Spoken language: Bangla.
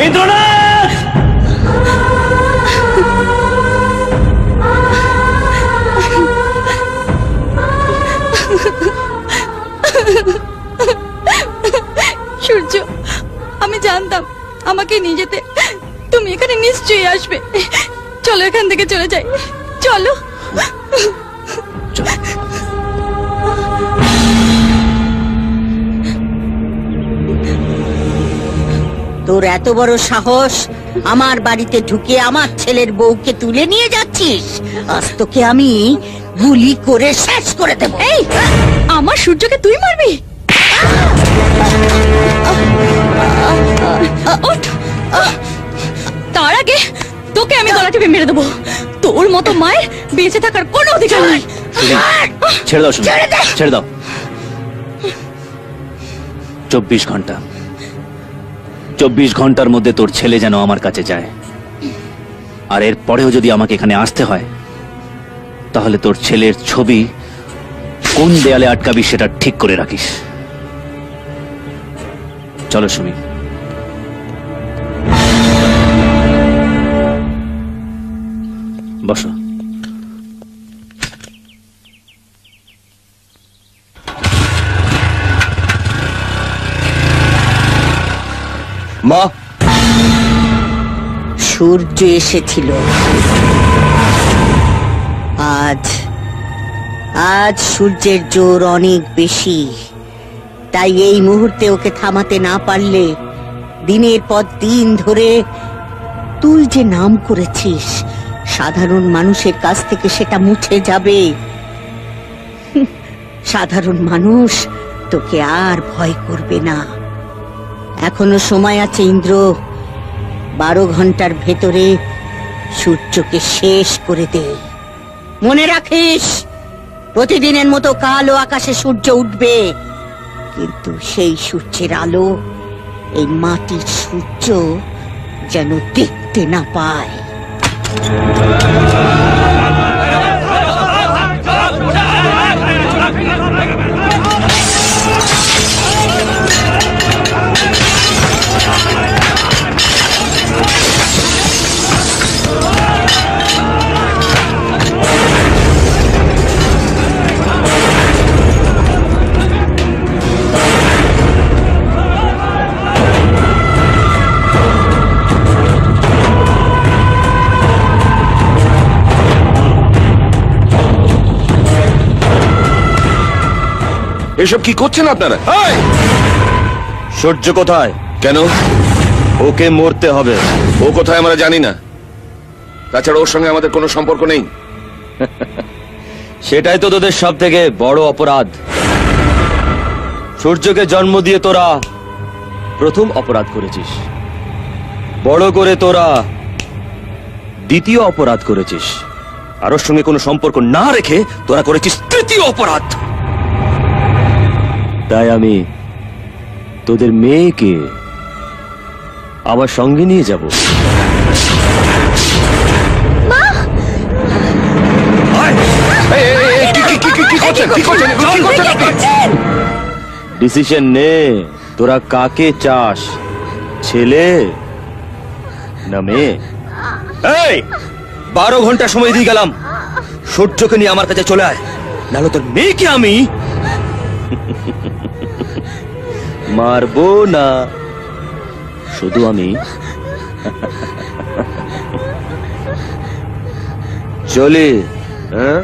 ইন্দ্রনাথ! সূর্য, আমি জানতাম আমাকে নিয়ে যেতে তুমি এখানে নিশ্চয়ই আসবে। চলো এখান থেকে চলে যাই, চলো। তোর এত বড় সাহস, আমার বাড়িতে ঢুকে আমার ছেলের বউকে তুলে নিয়ে যাচ্ছিস? আজ তোকে আমি গুলি করে শেষ করে দেব। এই, আমার সূর্যকে তুই মারবি? তার আগে তোকে আমি গলা টিপে মেরে দেবো। তোর মতো মায়ের বেঁচে থাকার কোনো অধিকার নেই। ছেড়ে দাও, ছেড়ে দাও। 24 ঘন্টা, 24 ঘন্টার মধ্যে তোর ছেলে যেন আমার কাছে যায়। আর এর পরেও যদি আমাকে এখানে আসতে হয়, তাহলে তোর ছেলের ছবি কোন দেয়ালে আটকাবি সেটা ঠিক করে রাখিস। চলো সুমি। বসো। মা, সূর্য এসেছিল। আজ সূর্যের জোর অনেক বেশি, তাই এই মুহূর্তে ওকে থামাতে না পারলে দিনের পর দিন ধরে তুই যে নাম করেছিস, সাধারণ মানুষের কাছ থেকে সেটা মুছে যাবে। সাধারণ মানুষ তোকে আর ভয় করবে না। এখনো সময় আছে ইন্দ্র। 12 ঘন্টার ভেতরে সূর্যকে শেষ করে দে। মনে রাখিস, প্রতিদিনের মতো কালো আকাশে সূর্য উঠবে, কিন্তু সেই সূর্যের আলো এই মাটির সূর্য যেন দেখতে না পায়। এসব কি করছেন আপনারা? সূর্য কোথায়? কেন? ওকে মরতে হবে। ও কোথায় আমরা জানি না। তাছাড়া ওর সঙ্গে আমাদের কোনো সম্পর্ক নেই। সেটাই তো তোদের সব থেকে বড় অপরাধ। সূর্যকে জন্ম দিয়ে তোরা প্রথম অপরাধ করেছিস, বড় করে তোরা দ্বিতীয় অপরাধ করেছিস, আর ওর সঙ্গে কোনো সম্পর্ক না রেখে তোরা করেছিস তৃতীয় অপরাধ। তাই আমি তোদের মেয়েকে আমার সঙ্গে নিয়ে যাব। ডিসিশন নে, তোরা কাকে চাস, ছেলে না মেয়ে? এই 12 ঘন্টা সময় দিয়ে গেলাম, সূর্যকে নিয়ে আমার কাছে চলে আয়, নাহলে তোর মেয়েকে আমি মারবো না, শুধু আমি চলে। হ্যাঁ,